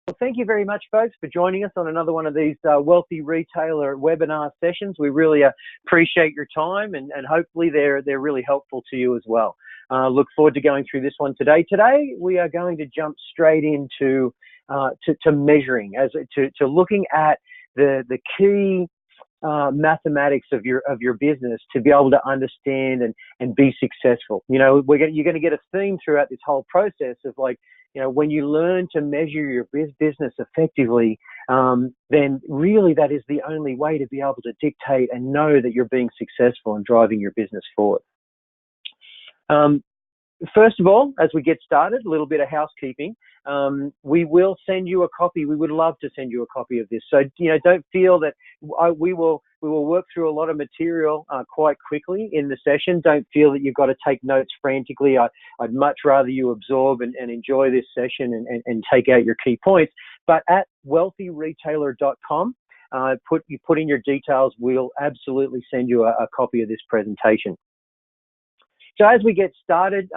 Well, thank you very much, folks, for joining us on another one of these Wealthy Retailer webinar sessions. We really appreciate your time, and hopefully they're really helpful to you as well. Look forward to going through this one today. Today, we are going to jump straight into to measuring, to looking at the key mathematics of your business to be able to understand and be successful. You know, you're going to get a theme throughout this whole process of, like, you know, when you learn to measure your business effectively, then really that is the only way to be able to dictate and know that you're being successful and driving your business forward. First of all, as we get started, a little bit of housekeeping. We will send you a copy. We would love to send you a copy of this. So, you know, don't feel that we will work through a lot of material quite quickly in the session. Don't feel that you've got to take notes frantically. I'd much rather you absorb and enjoy this session and take out your key points. But at wealthyretailer.com, you put in your details. We'll absolutely send you a copy of this presentation. So as we get started,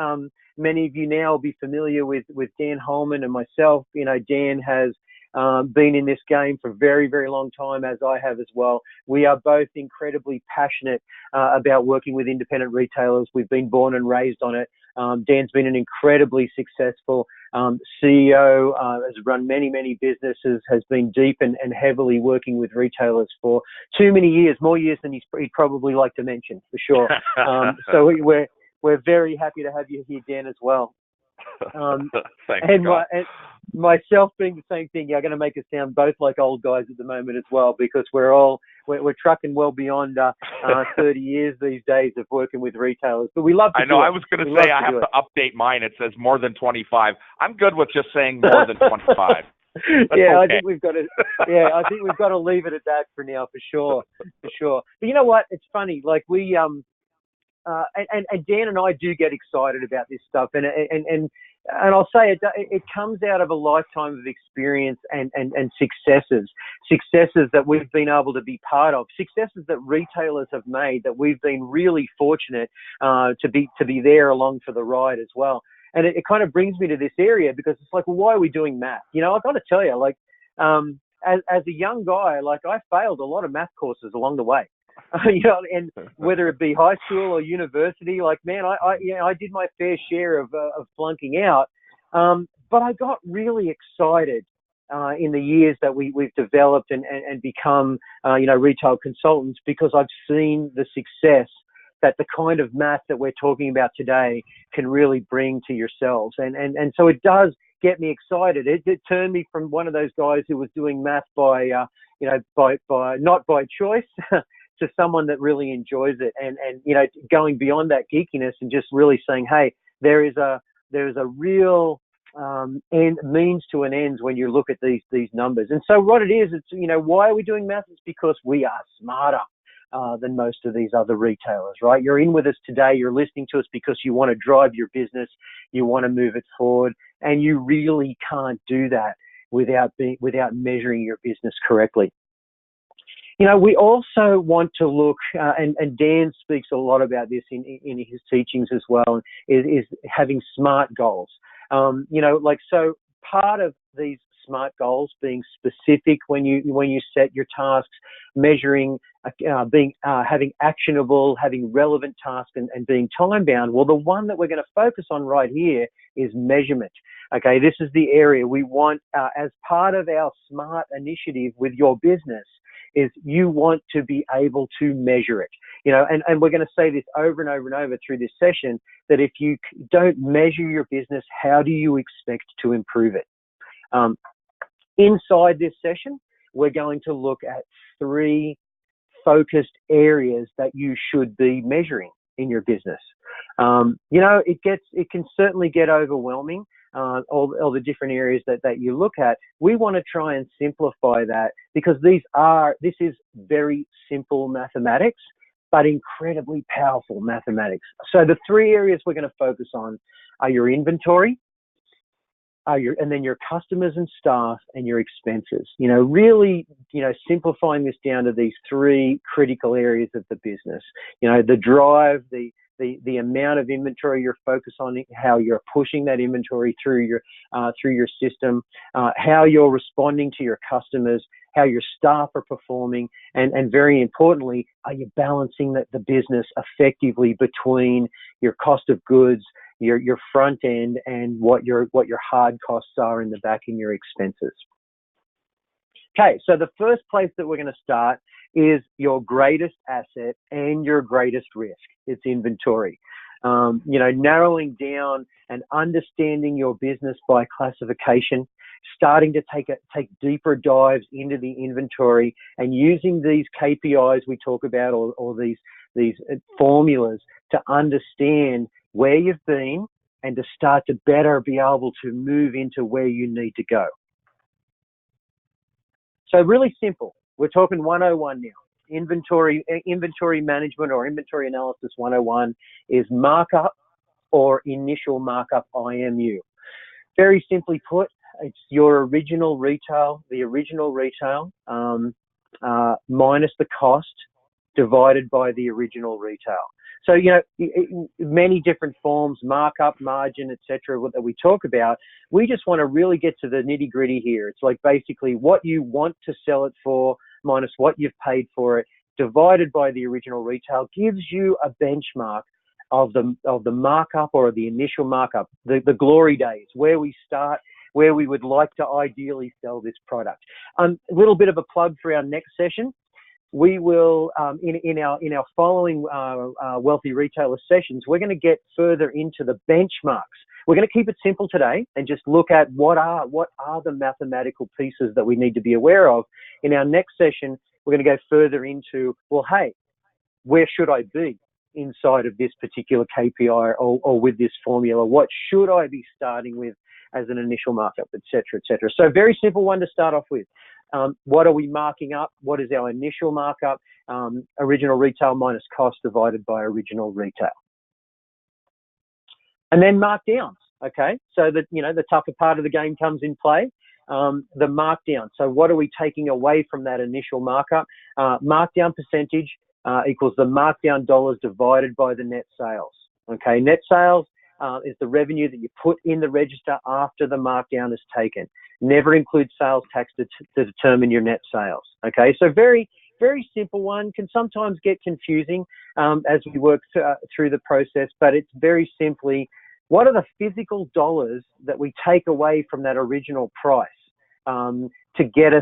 many of you now will be familiar with Dan Holman and myself. You know, Dan has been in this game for a very, very long time, as I have as well. We are both incredibly passionate about working with independent retailers. We've been born and raised on it. Dan's been an incredibly successful CEO, has run many, many businesses, has been deep and heavily working with retailers for too many years, more years than he'd probably like to mention, for sure. So we're very happy to have you here, Dan, as well. Thanks, and myself being the same thing, you're going to make us sound both like old guys at the moment as well, because we're trucking well beyond 30 years these days of working with retailers. But we love to do it. I was going to say I have to update mine. It says more than 25. I'm good with just saying more than 25. Yeah, okay. I think we've got to leave it at that for now, for sure. But you know what? It's funny. Like and Dan and I do get excited about this stuff, and I'll say it comes out of a lifetime of experience and successes that we've been able to be part of, successes that retailers have made that we've been really fortunate to be there along for the ride as well. And it kind of brings me to this area, because it's like, well, why are we doing math? You know, I've got to tell you, like, as a young guy, like, I failed a lot of math courses along the way. You know, and whether it be high school or university, like, man, I did my fair share of flunking out. But I got really excited in the years that we've developed and become, retail consultants, because I've seen the success that the kind of math that we're talking about today can really bring to yourselves. And so it does get me excited. It turned me from one of those guys who was doing math by not by choice to someone that really enjoys it, and you know, going beyond that geekiness and just really saying, hey, there is a real means to an end when you look at these numbers. And so what it is, it's, you know, why are we doing math? It's because we are smarter than most of these other retailers, right? You're in with us today. You're listening to us because you want to drive your business, you want to move it forward, and you really can't do that without measuring your business correctly. You know, we also want to look, and Dan speaks a lot about this in his teachings as well, is having SMART goals. You know, like, so part of these SMART goals being specific when you set your tasks, measuring, having actionable, having relevant tasks, and being time bound. Well, the one that we're going to focus on right here is measurement. Okay, this is the area we want as part of our SMART initiative with your business. Is you want to be able to measure it, you know, and we're going to say this over and over and over through this session, that if you don't measure your business, how do you expect to improve it? Inside this session, we're going to look at 3 focused areas that you should be measuring in your business. You know, it can certainly get overwhelming. All the different areas that you look at. We want to try and simplify that, because this is very simple mathematics, but incredibly powerful mathematics. So the 3 areas we're going to focus on are your inventory, and then your customers and staff and your expenses. Really, simplifying this down to these three critical areas of the business. The drive, the amount of inventory you're focused on, how you're pushing that inventory through your system, how you're responding to your customers, how your staff are performing, and very importantly, are you balancing the business effectively between your cost of goods, your front end, and what your hard costs are in the back in your expenses. Okay, so the first place that we're going to start is your greatest asset and your greatest risk. It's inventory. Narrowing down and understanding your business by classification, starting to take deeper dives into the inventory, and using these KPIs we talk about, or these formulas, to understand where you've been and to start to better be able to move into where you need to go. So really simple. We're talking 101 now. Inventory management, or inventory analysis 101, is markup or initial markup IMU. Very simply put, it's your original retail, minus the cost divided by the original retail. So, many different forms, markup, margin, etc., that we talk about. We just want to really get to the nitty gritty here. It's like basically what you want to sell it for minus what you've paid for it, divided by the original retail, gives you a benchmark of the markup or the initial markup, the glory days, where we start, where we would like to ideally sell this product. A little bit of a plug for our next session. We will, in our following Wealthy Retailer sessions, we're going to get further into the benchmarks. We're going to keep it simple today and just look at what are the mathematical pieces that we need to be aware of. In our next session, we're going to go further into, well, hey, where should I be inside of this particular KPI or with this formula? What should I be starting with as an initial markup, et cetera, et cetera. So very simple one to start off with. What are we marking up? What is our initial markup? Original retail minus cost divided by original retail. And then markdowns, okay? So that, the tougher part of the game comes in play, the markdown. So what are we taking away from that initial markup? Markdown percentage equals the markdown dollars divided by the net sales, okay? Net sales is the revenue that you put in the register after the markdown is taken. Never include sales tax to determine your net sales. Okay, so very, very simple one. Can sometimes get confusing as we work through the process, but it's very simply, what are the physical dollars that we take away from that original price to get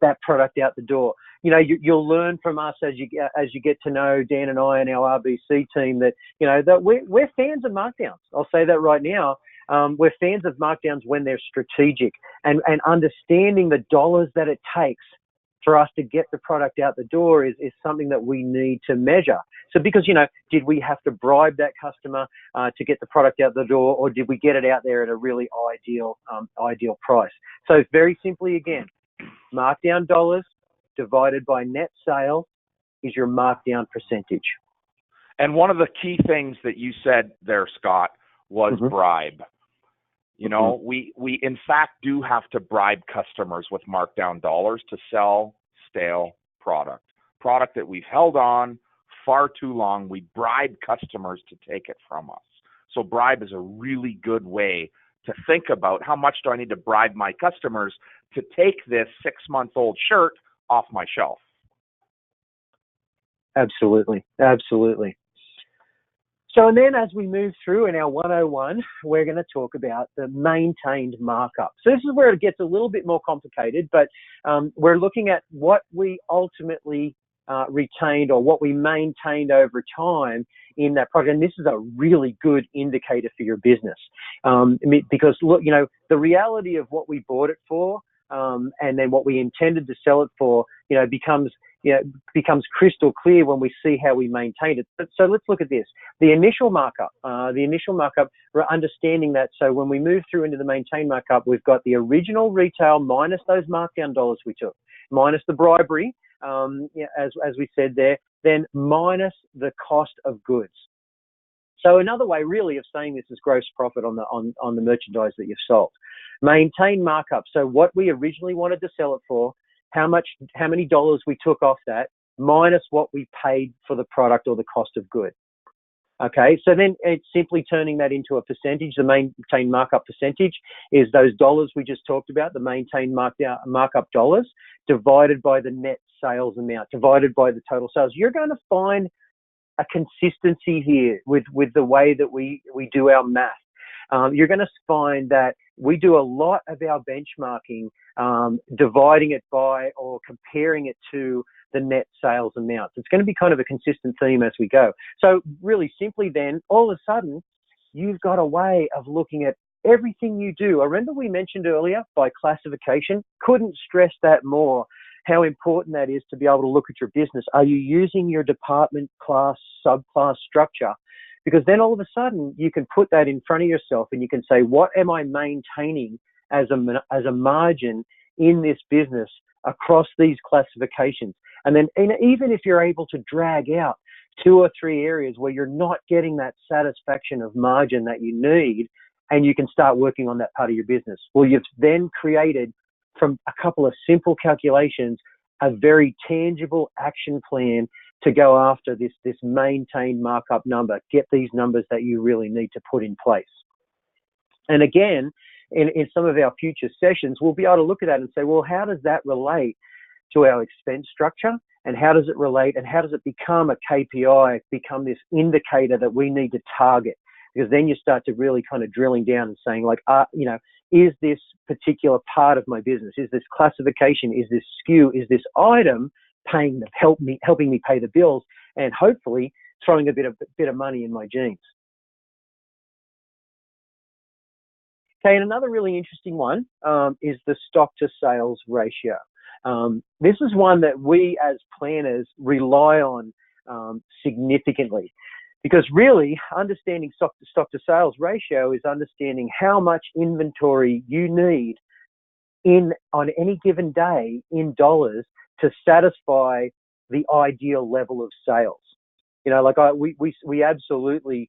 that product out the door? You'll learn from us as you get to know Dan and I and our RBC team that that we're fans of markdowns. I'll say that right now. We're fans of markdowns when they're strategic and understanding the dollars that it takes for us to get the product out the door is something that we need to measure. So because, did we have to bribe that customer to get the product out the door, or did we get it out there at a really ideal price? So very simply again, markdown dollars divided by net sales is your markdown percentage. And one of the key things that you said there, Scott, was bribe. We in fact do have to bribe customers with markdown dollars to sell stale product that we've held on far too long. We bribe customers to take it from us. So bribe is a really good way to think about how much do I need to bribe my customers to take this 6-month-old shirt off my shelf. Absolutely. So, and then as we move through in our 101, we're going to talk about the maintained markup. So this is where it gets a little bit more complicated, but we're looking at what we ultimately retained or what we maintained over time in that project. And this is a really good indicator for your business because, look, the reality of what we bought it for and then what we intended to sell it for, becomes crystal clear when we see how we maintained it. So let's look at this. The initial markup, we're understanding that. So when we move through into the maintain markup, we've got the original retail minus those markdown dollars we took, minus the bribery, as we said there, then minus the cost of goods. So another way really of saying this is gross profit on the merchandise that you've sold. Maintain markup. So what we originally wanted to sell it for, how many dollars we took off that, minus what we paid for the product or the cost of good. Okay, so then it's simply turning that into a percentage. The maintain markup percentage is those dollars we just talked about, the maintain markup dollars, divided by the net sales amount, divided by the total sales. You're going to find a consistency here with the way that we do our math. You're going to find that we do a lot of our benchmarking, dividing it by or comparing it to the net sales amounts. It's going to be kind of a consistent theme as we go. So really simply then, all of a sudden, you've got a way of looking at everything you do. I remember we mentioned earlier by classification, couldn't stress that more, how important that is to be able to look at your business. Are you using your department class, subclass structure? Because then all of a sudden you can put that in front of yourself and you can say, what am I maintaining as a margin in this business across these classifications? And then even if you're able to drag out 2 or 3 areas where you're not getting that satisfaction of margin that you need, and you can start working on that part of your business. Well, you've then created from a couple of simple calculations, a very tangible action plan to go after this maintain markup number, get these numbers that you really need to put in place. And again, in some of our future sessions, we'll be able to look at that and say, well, how does that relate to our expense structure? And how does it relate? And how does it become a KPI, become this indicator that we need to target? Because then you start to really kind of drilling down and saying like, is this particular part of my business, is this classification, is this SKU, is this item helping me pay the bills, and hopefully throwing a bit of money in my jeans. Okay, and another really interesting one is the stock to sales ratio. This is one that we as planners rely on significantly, because really understanding stock to sales ratio is understanding how much inventory you need on any given day in dollars to satisfy the ideal level of sales. You know, like we absolutely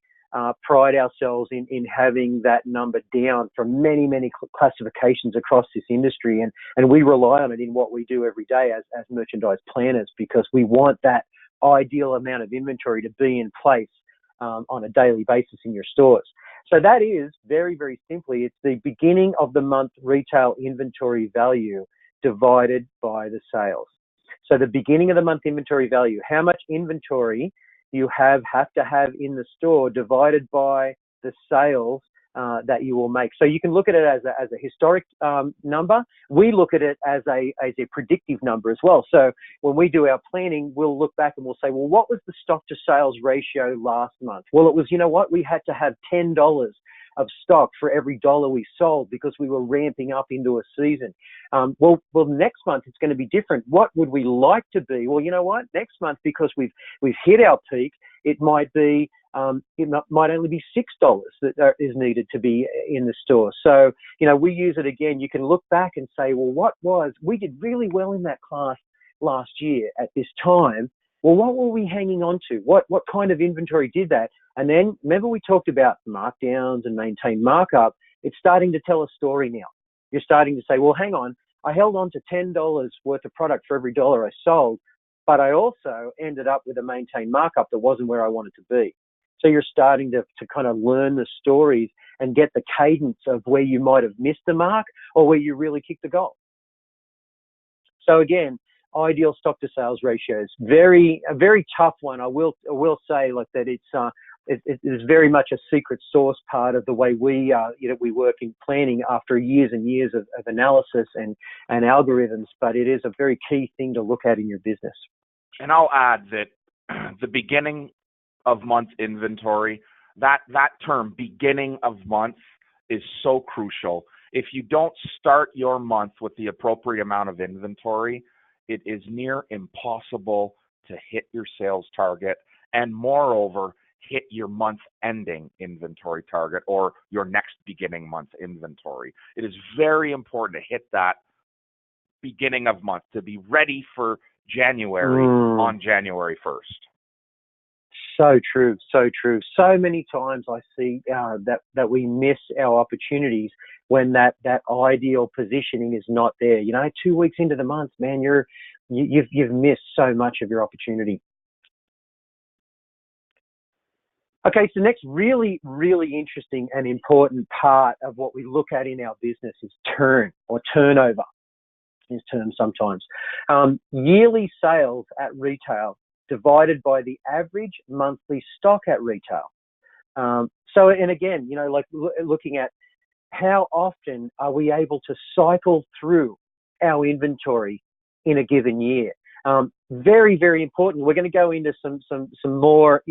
pride ourselves in having that number down from many classifications across this industry, and we rely on it in what we do every day as merchandise planners, because we want that ideal amount of inventory to be in place on a daily basis in your stores. So that is very simply, it's the beginning of the month retail inventory value divided by the sales. So the beginning of the month inventory value, how much inventory you have to have in the store divided by the sales that you will make. So you can look at it as a historic number. We look at it as a predictive number as well. So when we do our planning, we'll look back and we'll say, well, what was the stock to sales ratio last month? Well, it was, you know what, we had to have $10 of stock for every dollar we sold because we were ramping up into a season. Well, next month it's going to be different. What would we like to be? Well, you know what? Next month, because we've hit our peak, it might be it might only be $6 that is needed to be in the store. So, you know, we use it again. You can look back and say, well, we did really well in that class last year at this time. Well, what were we hanging on to? What kind of inventory did that? And then remember we talked about markdowns and maintain markup. It's starting to tell a story now. You're starting to say, well, hang on, I held on to $10 worth of product for every dollar I sold, but I also ended up with a maintain markup that wasn't where I wanted to be. So you're starting to kind of learn the stories and get the cadence of where you might have missed the mark or where you really kicked the goal. So again, ideal stock to sales ratios, a very tough one. I will say like that it is very much a secret sauce part of the way we work in planning after years and years of analysis and algorithms, but it is a very key thing to look at in your business. And I'll add that the beginning of month inventory, that term beginning of month is so crucial. If you don't start your month with the appropriate amount of inventory, it is near impossible to hit your sales target and moreover, hit your month ending inventory target or your next beginning month inventory. It is very important to hit that beginning of month to be ready for January on January 1st. So true, so true. So many times I see that we miss our opportunities when that ideal positioning is not there. 2 weeks into the month, man, you've missed so much of your opportunity. Okay, so next really, really interesting and important part of what we look at in our business is turn or turnover is termed sometimes. Yearly sales at retail divided by the average monthly stock at retail. And again, looking at how often are we able to cycle through our inventory in a given year? Very, very important. We're going to go into some more,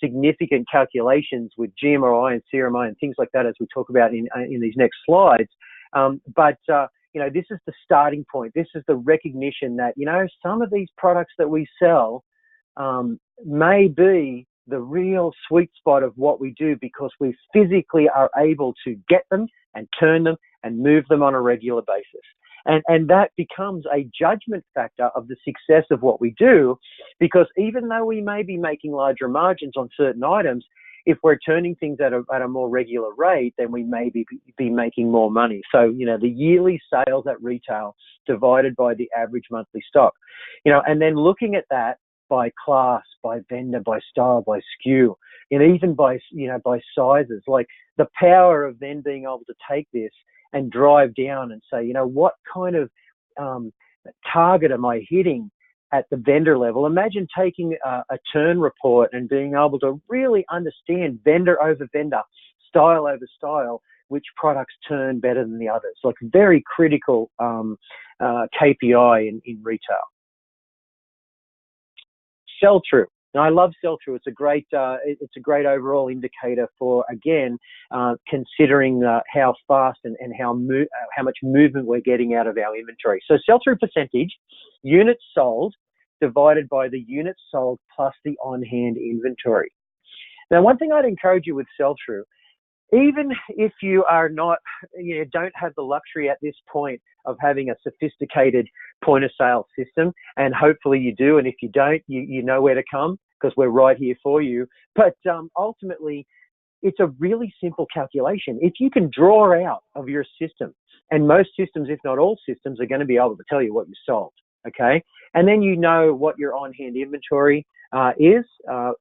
significant calculations with GMRI and CRMI and things like that as we talk about in these next slides. But this is the starting point. This is the recognition that, some of these products that we sell may be the real sweet spot of what we do because we physically are able to get them and turn them and move them on a regular basis. And that becomes a judgment factor of the success of what we do, because even though we may be making larger margins on certain items, if we're turning things at a more regular rate, then we may be making more money. So, the yearly sales at retail divided by the average monthly stock, and then looking at that by class, by vendor, by style, by SKU, even by sizes, like the power of then being able to take this and drive down and say, what kind of target am I hitting at the vendor level? Imagine taking a turn report and being able to really understand vendor over vendor, style over style, which products turn better than the others. Like very critical KPI in retail. Sell-through. Now, I love sell-through. It's a great overall indicator for, again, considering how fast and how much movement we're getting out of our inventory. So sell-through percentage, units sold divided by the units sold plus the on-hand inventory. Now, one thing I'd encourage you with sell-through, even if you are not, don't have the luxury at this point of having a sophisticated point of sale system, and hopefully you do, and if you don't, you know where to come because we're right here for you. But ultimately, it's a really simple calculation. If you can draw out of your system, and most systems, if not all systems, are going to be able to tell you what you sold, okay? And then you know what your on-hand inventory is,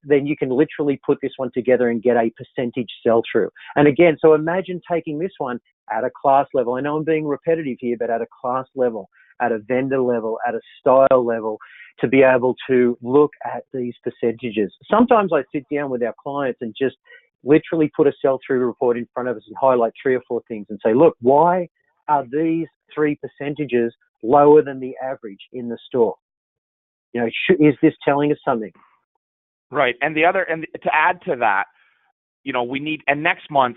then you can literally put this one together and get a percentage sell-through. And again, so imagine taking this one at a class level. I know I'm being repetitive here, but at a class level, at a vendor level, at a style level, to be able to look at these percentages. Sometimes I sit down with our clients and just literally put a sell-through report in front of us and highlight 3 or 4 things and say, look, why are these 3 percentages lower than the average in the store? Is this telling us something? Right. And to add to that, we need, and next month,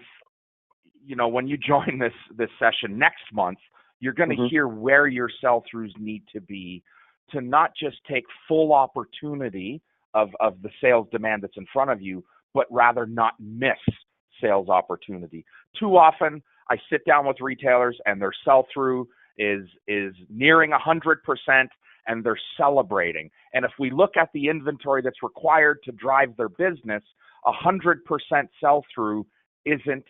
when you join this session next month, you're going to hear where your sell-throughs need to be to not just take full opportunity of the sales demand that's in front of you, but rather not miss sales opportunity. Too often, I sit down with retailers and their sell-through is nearing 100%, and they're celebrating. And if we look at the inventory that's required to drive their business, 100% sell-through isn't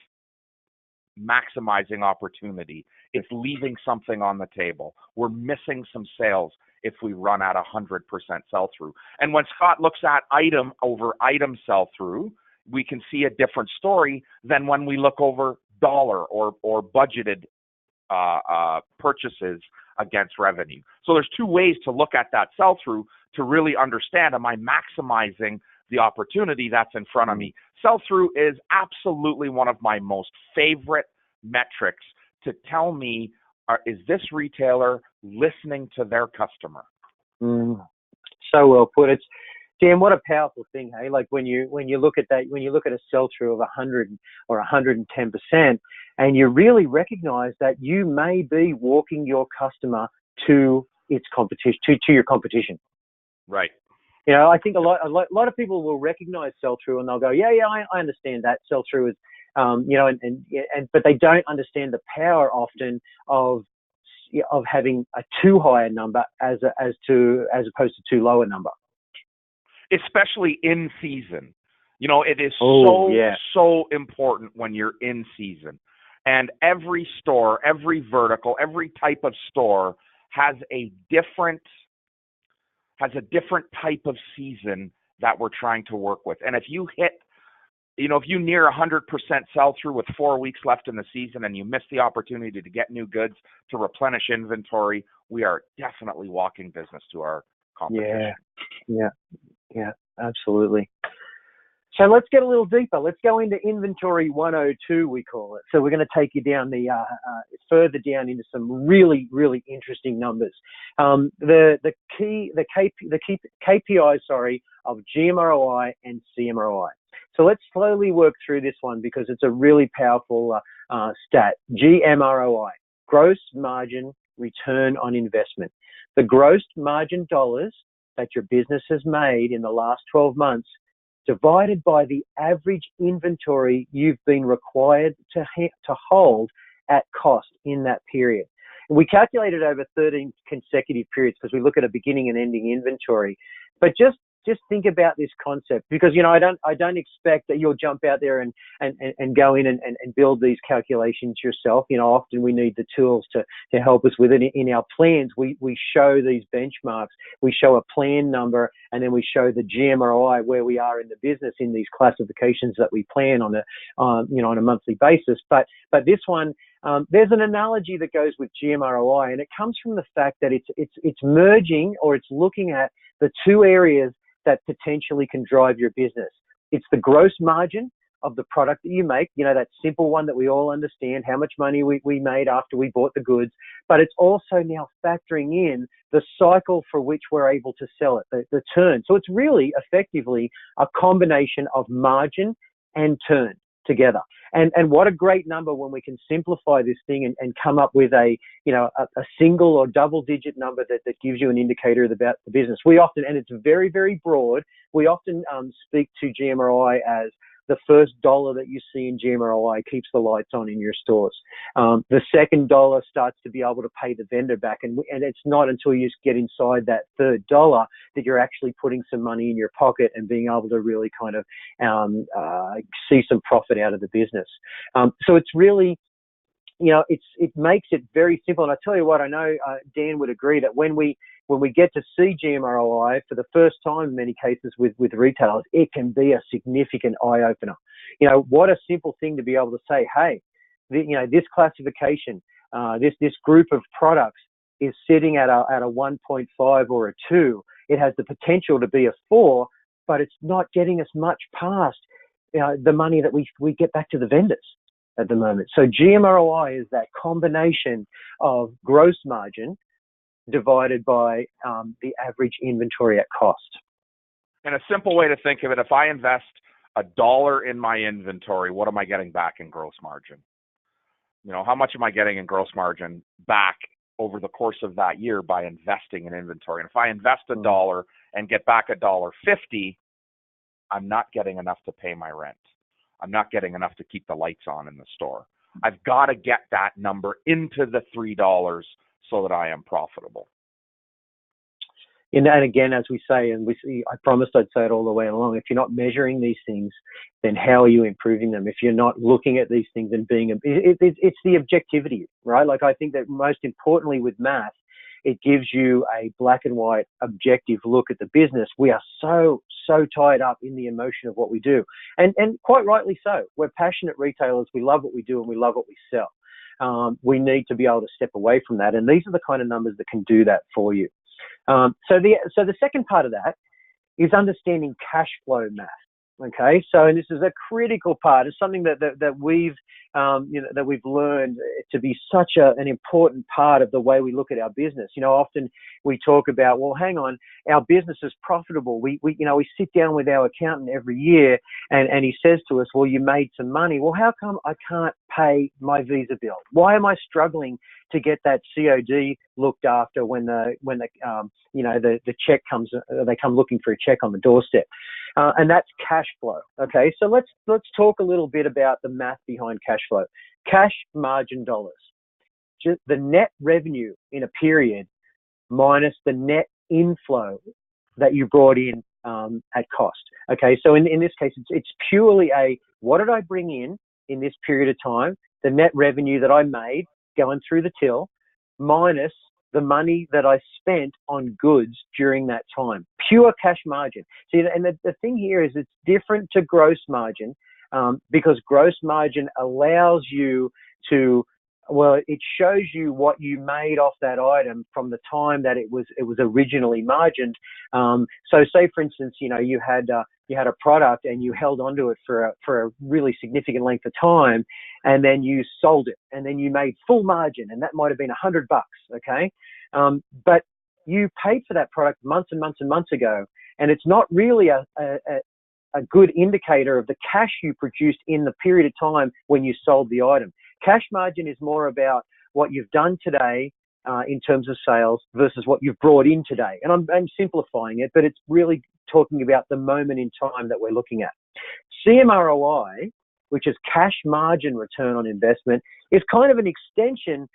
maximizing opportunity. It's leaving something on the table. We're missing some sales if we run at 100% sell-through. And when Scott looks at item over item sell-through, we can see a different story than when we look over dollar or budgeted purchases against revenue. So there's 2 ways to look at that sell-through to really understand, am I maximizing the opportunity that's in front of me? Sell-through is absolutely one of my most favorite metrics to tell me, is this retailer listening to their customer? So well put. It's, Dan, what a powerful thing, hey? Like when you look at that, when you look at a sell-through of 100 or 110%, and you really recognize that you may be walking your customer to its competition, to your competition. Right. I think a lot of people will recognize sell-through and they'll go, yeah, I understand that sell-through is, but they don't understand the power often of having a too high a number as opposed to too low a number. especially in season. It is so important when you're in season. And every store, every vertical, every type of store has a different type of season that we're trying to work with. And if you hit, if you near 100% sell through with 4 weeks left in the season and you miss the opportunity to get new goods to replenish inventory, we are definitely walking business to our competition. Yeah, absolutely. So let's get a little deeper. Let's go into inventory 102, we call it. So we're going to take you down further down into some really, really interesting numbers. The key KPIs, of GMROI and CMROI. So let's slowly work through this one because it's a really powerful stat. GMROI, gross margin return on investment. The gross margin dollars that your business has made in the last 12 months divided by the average inventory you've been required to hold at cost in that period. And we calculated over 13 consecutive periods because we look at a beginning and ending inventory. But just think about this concept because, I don't expect that you'll jump out there and go in and build these calculations yourself. Often we need the tools to help us with it. In our plans, we show these benchmarks. We show a plan number and then we show the GMROI where we are in the business in these classifications that we plan on a monthly basis. But this one, there's an analogy that goes with GMROI, and it comes from the fact that it's merging or it's looking at the two areas that potentially can drive your business. It's the gross margin of the product that you make, that simple one that we all understand, how much money we made after we bought the goods, but it's also now factoring in the cycle for which we're able to sell it, the turn. So it's really effectively a combination of margin and turn together. And what a great number when we can simplify this thing and come up with a single or double digit number that gives you an indicator about the business. We often, and it's very, very broad, we often speak to GMROI as the first dollar that you see in GMROI keeps the lights on in your stores. The second dollar starts to be able to pay the vendor back. And it's not until you get inside that third dollar that you're actually putting some money in your pocket and being able to really kind of see some profit out of the business. So it's really, it makes it very simple. And I tell you what, I know Dan would agree that when we get to see GMROI for the first time, in many cases with retailers, it can be a significant eye opener. What a simple thing to be able to say, hey, this classification, this group of products is sitting at a 1.5 or a 2. It has the potential to be a 4, but it's not getting us much past the money that we get back to the vendors at the moment. So GMROI is that combination of gross margin divided by the average inventory at cost. And a simple way to think of it, if I invest $1 in my inventory, what am I getting back in gross margin? How much am I getting in gross margin back over the course of that year by investing in inventory? And if I invest $1 and get back $1.50, I'm not getting enough to pay my rent. I'm not getting enough to keep the lights on in the store. I've got to get that number into the $3 so that I am profitable. And again, as we say, I promised I'd say it all the way along, if you're not measuring these things, then how are you improving them? If you're not looking at these things and it's the objectivity, right? Like I think that most importantly with math, it gives you a black and white objective look at the business. We are so tied up in the emotion of what we do. And quite rightly so. We're passionate retailers. We love what we do and we love what we sell. We need to be able to step away from that. And these are the kind of numbers that can do that for you. So the second part of that is understanding cash flow math. Okay, so this is a critical part. It's something that we've learned to be such an important part of the way we look at our business. Often we talk about, well, hang on, our business is profitable. We sit down with our accountant every year and he says to us, well, you made some money. Well, how come I can't pay my Visa bill? Why am I struggling to get that COD looked after when the check comes? They come looking for a check on the doorstep, and that's cash flow. Okay, so let's talk a little bit about the math behind cash flow. Cash margin dollars, just the net revenue in a period minus the net inflow that you brought in at cost. Okay, so in this case, it's purely what did I bring in this period of time, the net revenue that I made going through the till, minus the money that I spent on goods during that time. Pure cash margin. See, and the thing here is it's different to gross margin, because gross margin allows you to, well, it shows you what you made off that item from the time that it was originally margined. So say, for instance, you had a product and you held onto it for a really significant length of time, and then you sold it, and then you made full margin, and that might have been $100, okay? But you paid for that product months and months and months ago, and it's not really a good indicator of the cash you produced in the period of time when you sold the item. Cash margin is more about what you've done today in terms of sales versus what you've brought in today. And I'm simplifying it, but it's really talking about the moment in time that we're looking at. CMROI, which is cash margin return on investment, is kind of an extension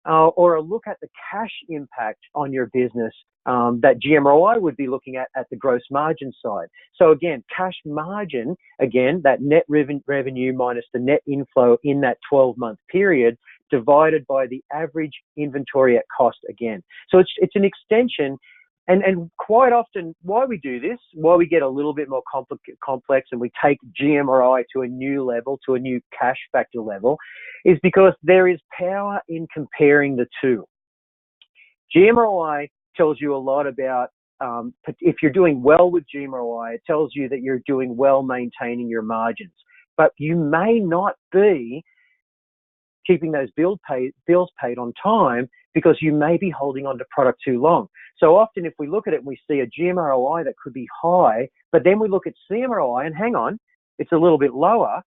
or a look at the cash impact on your business that GMROI would be looking at the gross margin side. So again, cash margin, again, that net revenue minus the net inflow in that 12-month period divided by the average inventory at cost again. So it's an extension. And quite often, why we do this, why we get a little bit more complex and we take GMRI to a new level, to a new cash factor level, is because there is power in comparing the two. GMRI tells you a lot about, if you're doing well with GMRI, it tells you that you're doing well maintaining your margins. But you may not be keeping those bills paid on time because you may be holding on to product too long. So often if we look at it and we see a GMROI that could be high, but then we look at CMROI and hang on, it's a little bit lower,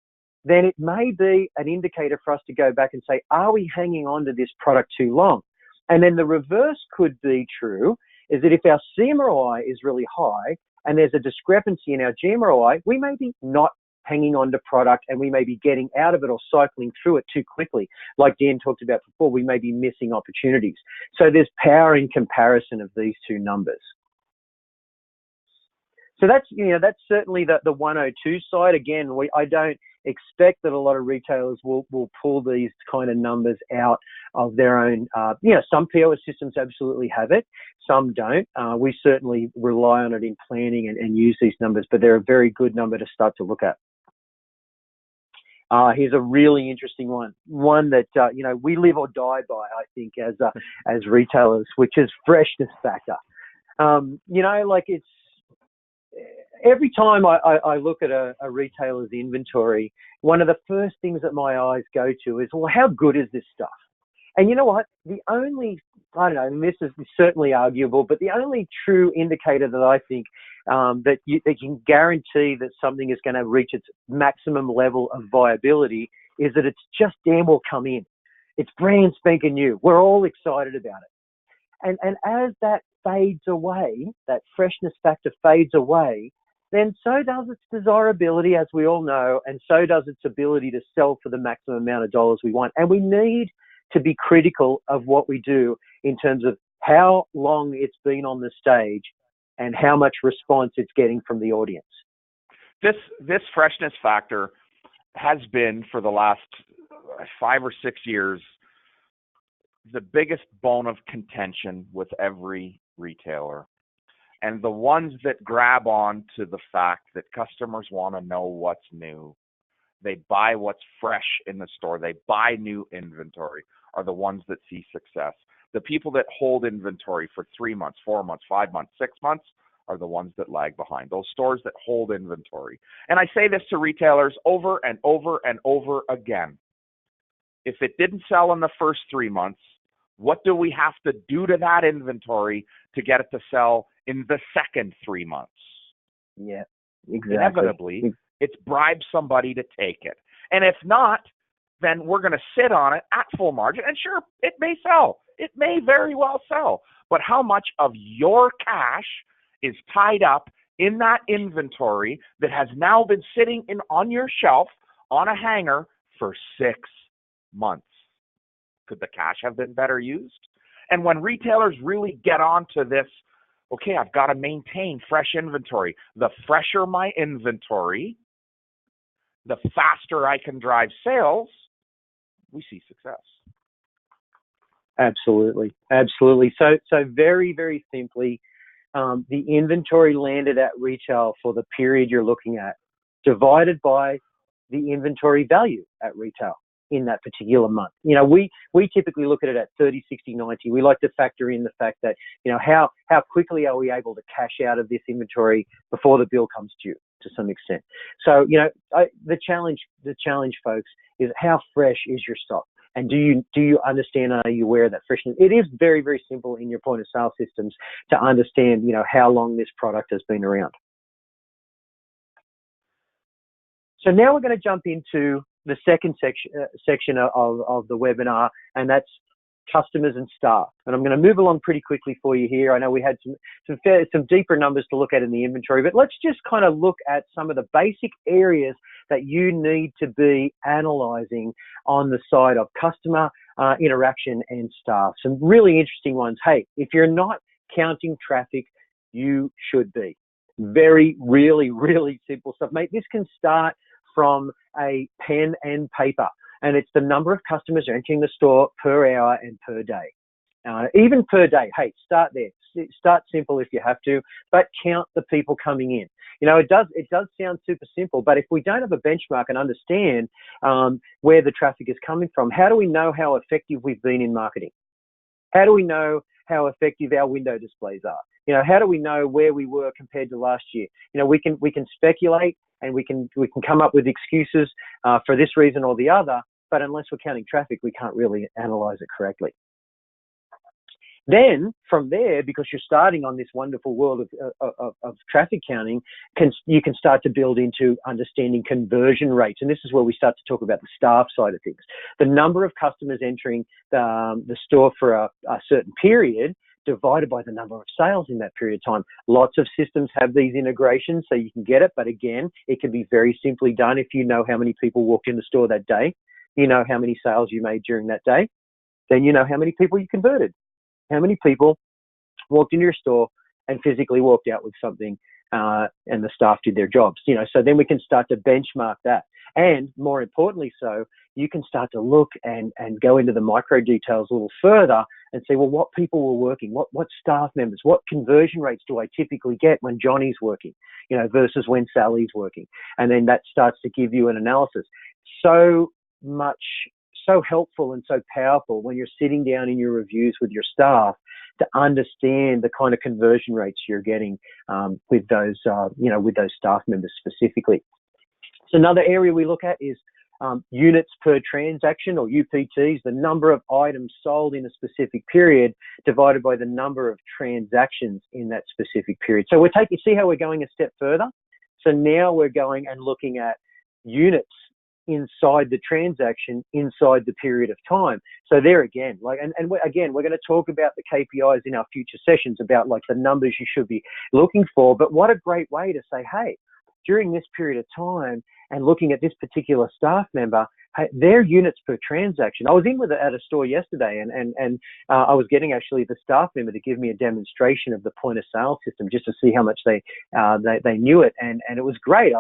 then it may be an indicator for us to go back and say, are we hanging on to this product too long? And then the reverse could be true, is that if our CMROI is really high and there's a discrepancy in our GMROI, we may be not hanging on to product and we may be getting out of it or cycling through it too quickly. Like Dan talked about before, we may be missing opportunities. So there's power in comparison of these two numbers. So that's certainly the 102 side. Again, I don't expect that a lot of retailers will pull these kind of numbers out of their own. Some POS systems absolutely have it, some don't. We certainly rely on it in planning and use these numbers, but they're a very good number to start to look at. Here's a really interesting one that we live or die by, I think, as retailers, which is freshness factor. It's every time I look at a retailer's inventory, one of the first things that my eyes go to is, well, how good is this stuff? And you know what? And this is certainly arguable, but the only true indicator that I think that you can guarantee that something is going to reach its maximum level of viability is that it's just damn well come in. It's brand spanking new. We're all excited about it. And as that fades away, that freshness factor fades away, then so does its desirability, as we all know, and so does its ability to sell for the maximum amount of dollars we want. And we need to be critical of what we do in terms of how long it's been on the stage and how much response it's getting from the audience. This freshness factor has been, for the last 5 or 6 years, the biggest bone of contention with every retailer. And the ones that grab on to the fact that customers want to know what's new, they buy what's fresh in the store, they buy new inventory, are the ones that see success. The people that hold inventory for 3 months, 4 months, 5 months, 6 months are the ones that lag behind. Those stores that hold inventory. And I say this to retailers over and over and over again. If it didn't sell in the first 3 months, what do we have to do to that inventory to get it to sell in the second 3 months? Yeah, exactly. Inevitably, it's bribe somebody to take it. And if not, then we're going to sit on it at full margin. And sure, it may sell. It may very well sell. But how much of your cash is tied up in that inventory that has now been sitting on your shelf on a hanger for 6 months? Could the cash have been better used? And when retailers really get onto this okay, I've got to maintain fresh inventory. The fresher my inventory, the faster I can drive sales, we see success. Absolutely. Absolutely. So very, very simply, the inventory landed at retail for the period you're looking at, divided by the inventory value at retail in that particular month. You know, we typically look at it at 30, 60, 90. We like to factor in the fact that, you know, how quickly are we able to cash out of this inventory before the bill comes due to some extent. So, you know, the challenge, folks, is how fresh is your stock? And do you understand, are you aware of that freshness? It is very, very simple in your point of sale systems to understand, you know, how long this product has been around. So now we're going to jump into the second section of the webinar, and that's customers and staff. And I'm going to move along pretty quickly for you here. I know we had some deeper numbers to look at in the inventory, but let's just kind of look at some of the basic areas that you need to be analyzing on the side of customer interaction and staff. Some really interesting ones. Hey, if you're not counting traffic, you should be. Really, really simple stuff. Mate, this can start from a pen and paper, and it's the number of customers entering the store per hour and per day. Even per day. Hey, start there. Start simple if you have to, but count the people coming in. You know, it does sound super simple, but if we don't have a benchmark and understand where the traffic is coming from, how do we know how effective we've been in marketing? How do we know how effective our window displays are? You know, how do we know where we were compared to last year? You know, we can speculate and we can come up with excuses for this reason or the other, but unless we're counting traffic, we can't really analyze it correctly. Then from there, because you're starting on this wonderful world of traffic counting, you can start to build into understanding conversion rates. And this is where we start to talk about the staff side of things. The number of customers entering the store for a certain period divided by the number of sales in that period of time. Lots of systems have these integrations so you can get it, but again, it can be very simply done if you know how many people walked in the store that day, you know how many sales you made during that day, then you know how many people you converted, how many people walked into your store and physically walked out with something and the staff did their jobs, you know, so then we can start to benchmark that. And more importantly, so you can start to look and go into the micro details a little further and say, well, what people were working, what staff members, what conversion rates do I typically get when Johnny's working, you know, versus when Sally's working. And then that starts to give you an analysis. So helpful and so powerful when you're sitting down in your reviews with your staff to understand the kind of conversion rates you're getting with those staff members specifically. So another area we look at is units per transaction, or UPTs, the number of items sold in a specific period divided by the number of transactions in that specific period. So see how we're going a step further? So now we're going and looking at units inside the transaction, inside the period of time. So there again, again, we're going to talk about the KPIs in our future sessions about like the numbers you should be looking for. But what a great way to say, hey, during this period of time and looking at this particular staff member, hey, their units per transaction. I was at a store yesterday and I was getting actually the staff member to give me a demonstration of the point of sale system just to see how much they knew it. And it was great.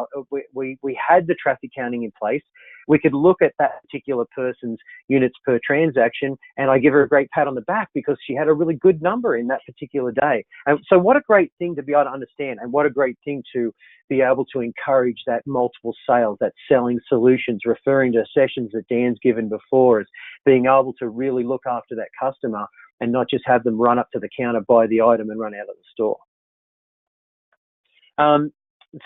We had the traffic counting in place. We could look at that particular person's units per transaction, and I give her a great pat on the back because she had a really good number in that particular day. And so what a great thing to be able to understand, and what a great thing to be able to encourage that multiple sales, that selling solutions, referring to sessions that Dan's given before, as being able to really look after that customer and not just have them run up to the counter, buy the item and run out of the store.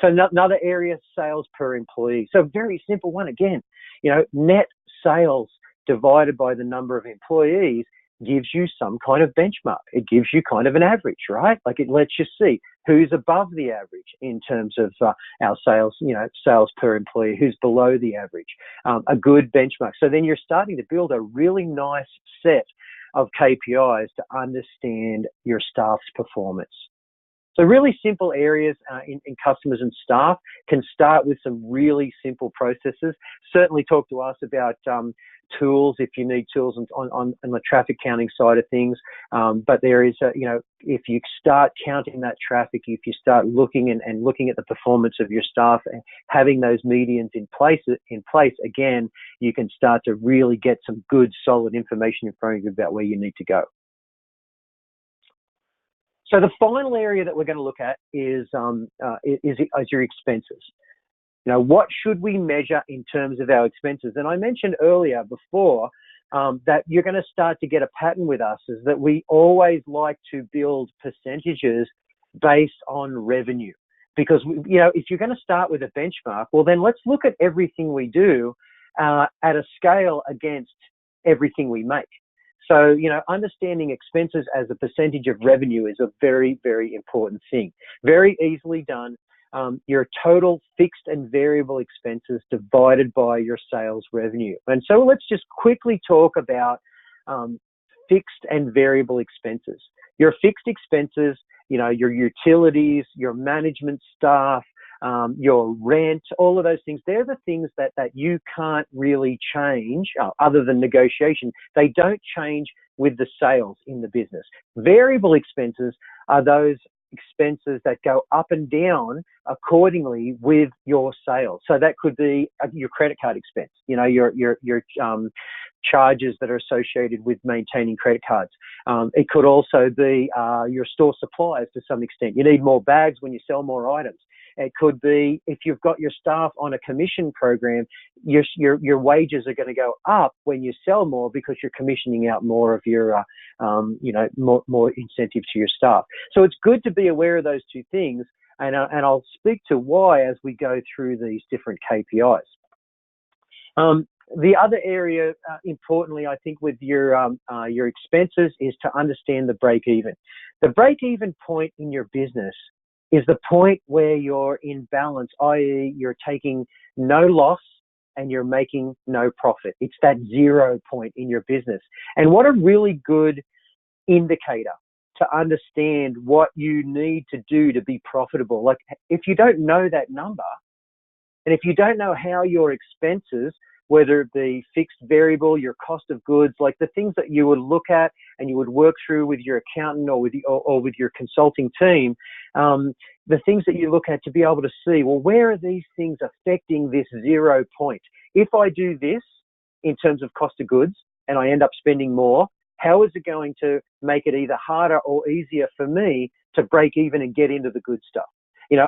So another area, sales per employee. So very simple one again, you know, net sales divided by the number of employees gives you some kind of benchmark. It gives you kind of an average, right? Like it lets you see who's above the average in terms of our sales, you know, sales per employee, who's below the average, a good benchmark. So then you're starting to build a really nice set of KPIs to understand your staff's performance. So really simple areas in customers and staff can start with some really simple processes. Certainly talk to us about tools if you need tools on the traffic counting side of things. But there is, if you start counting that traffic, if you start looking and looking at the performance of your staff and having those medians in place, again, you can start to really get some good, solid information in front of you about where you need to go. So the final area that we're going to look at is your expenses. What should we measure in terms of our expenses? And I mentioned earlier before that you're going to start to get a pattern with us is that we always like to build percentages based on revenue. Because, if you're going to start with a benchmark, well, then let's look at everything we do at a scale against everything we make. So, understanding expenses as a percentage of revenue is a very, very important thing. Very easily done. Your total fixed and variable expenses divided by your sales revenue. And so let's just quickly talk about fixed and variable expenses. Your fixed expenses, your utilities, your management staff, your rent, all of those things, they're the things that you can't really change other than negotiation. They don't change with the sales in the business. Variable expenses are those expenses that go up and down accordingly with your sales. So that could be your credit card expense, your charges that are associated with maintaining credit cards. It could also be your store supplies to some extent. You need more bags when you sell more items. It could be if you've got your staff on a commission program, your wages are going to go up when you sell more because you're commissioning out more of your, more incentive to your staff. So it's good to be aware of those two things, and I'll speak to why as we go through these different KPIs. The other area, importantly, I think with your expenses is to understand the break even. The break even point in your business is the point where you're in balance, i.e. you're taking no loss and you're making no profit. It's that 0 point in your business. And what a really good indicator to understand what you need to do to be profitable. Like if you don't know that number, and if you don't know how your expenses, whether it be fixed, variable, your cost of goods, like the things that you would look at and you would work through with your accountant or with your consulting team, the things that you look at to be able to see, well, where are these things affecting this 0 point? If I do this in terms of cost of goods and I end up spending more, how is it going to make it either harder or easier for me to break even and get into the good stuff?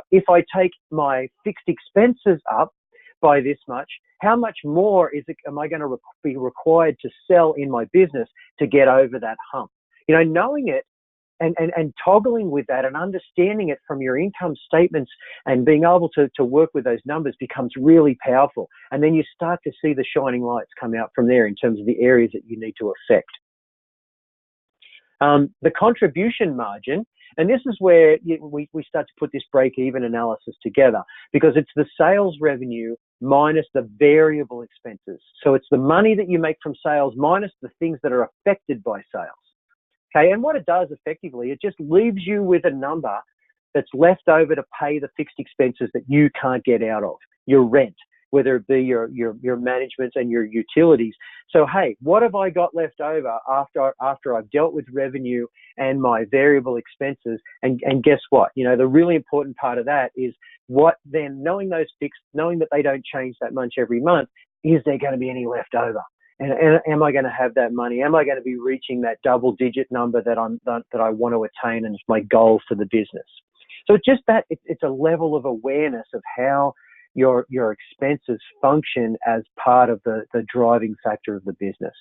If I take my fixed expenses up by this much, how much more am I going to be required to sell in my business to get over that hump? Knowing it and toggling with that and understanding it from your income statements and being able to work with those numbers becomes really powerful. And then you start to see the shining lights come out from there in terms of the areas that you need to affect. The contribution margin, and this is where we start to put this break-even analysis together, because it's the sales revenue minus the variable expenses. So it's the money that you make from sales minus the things that are affected by sales. Okay, and what it does effectively, it just leaves you with a number that's left over to pay the fixed expenses that you can't get out of, your rent, whether it be your management and your utilities. So, hey, what have I got left over after I've dealt with revenue and my variable expenses? And guess what? The really important part of that is what then, knowing those fixed, knowing that they don't change that much every month, is there going to be any left over? And am I going to have that money? Am I going to be reaching that double-digit number that I want to attain and it's my goal for the business? So it's just that it's a level of awareness of how your expenses function as part of the driving factor of the business.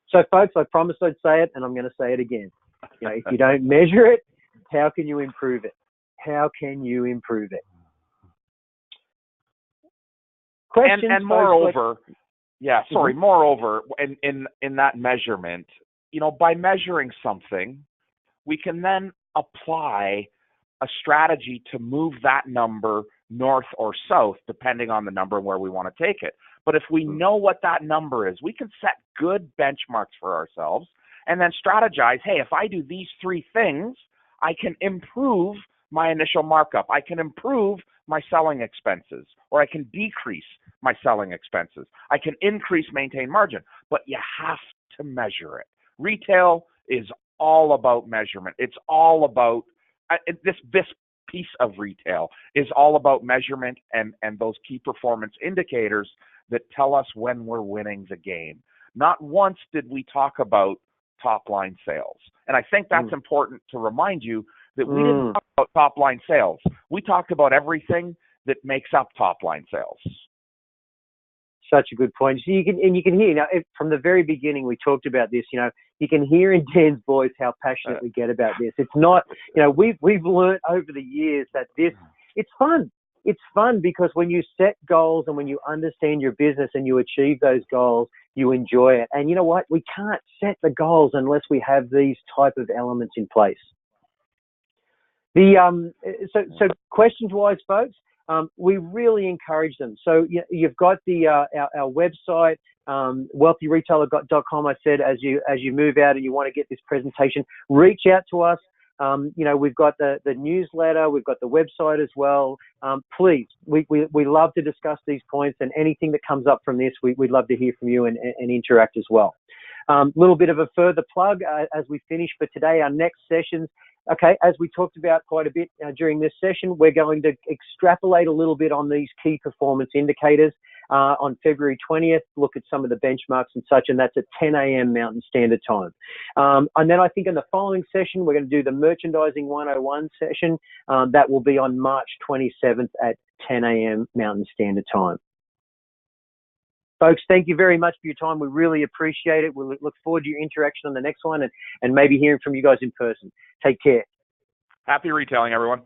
So folks, I promised I'd say it, and I'm going to say it again. If you don't measure it, how can you improve it? How can you improve it? Questions, and moreover, moreover, in that measurement, by measuring something, we can then apply a strategy to move that number north or south, depending on the number and where we want to take it. But if we know what that number is, we can set good benchmarks for ourselves and then strategize, hey, if I do these 3 things, I can improve my initial markup. I can improve my selling expenses, or I can decrease my selling expenses. I can increase maintain margin, but you have to measure it. Retail is all about measurement. It's all about this piece of retail is all about measurement and those key performance indicators that tell us when we're winning the game. Not once did we talk about top line sales. And I think that's important to remind you that we didn't talk about top line sales. We talked about everything that makes up top line sales. Such a good point. So you can hear now from the very beginning we talked about this. You can hear in Dan's voice how passionate we get about this. It's not, we've learned over the years that it's fun. It's fun because when you set goals and when you understand your business and you achieve those goals, you enjoy it. And you know what? We can't set the goals unless we have these type of elements in place. So questions-wise, folks, we really encourage them. So you've got our website, wealthyretailer.com. I said as you move out and you want to get this presentation, reach out to us. We've got the newsletter, we've got the website as well. Please, we love to discuss these points, and anything that comes up from this, we'd love to hear from you and interact as well. Little bit of a further plug as we finish for today. Our next sessions. Okay, as we talked about quite a bit during this session, we're going to extrapolate a little bit on these key performance indicators. On February 20th, look at some of the benchmarks and such, and that's at 10 a.m. Mountain Standard Time. And then I think in the following session, we're going to do the Merchandising 101 session. That will be on March 27th at 10 a.m. Mountain Standard Time. Folks, thank you very much for your time. We really appreciate it. We'll look forward to your interaction on the next one and maybe hearing from you guys in person. Take care. Happy retailing, everyone.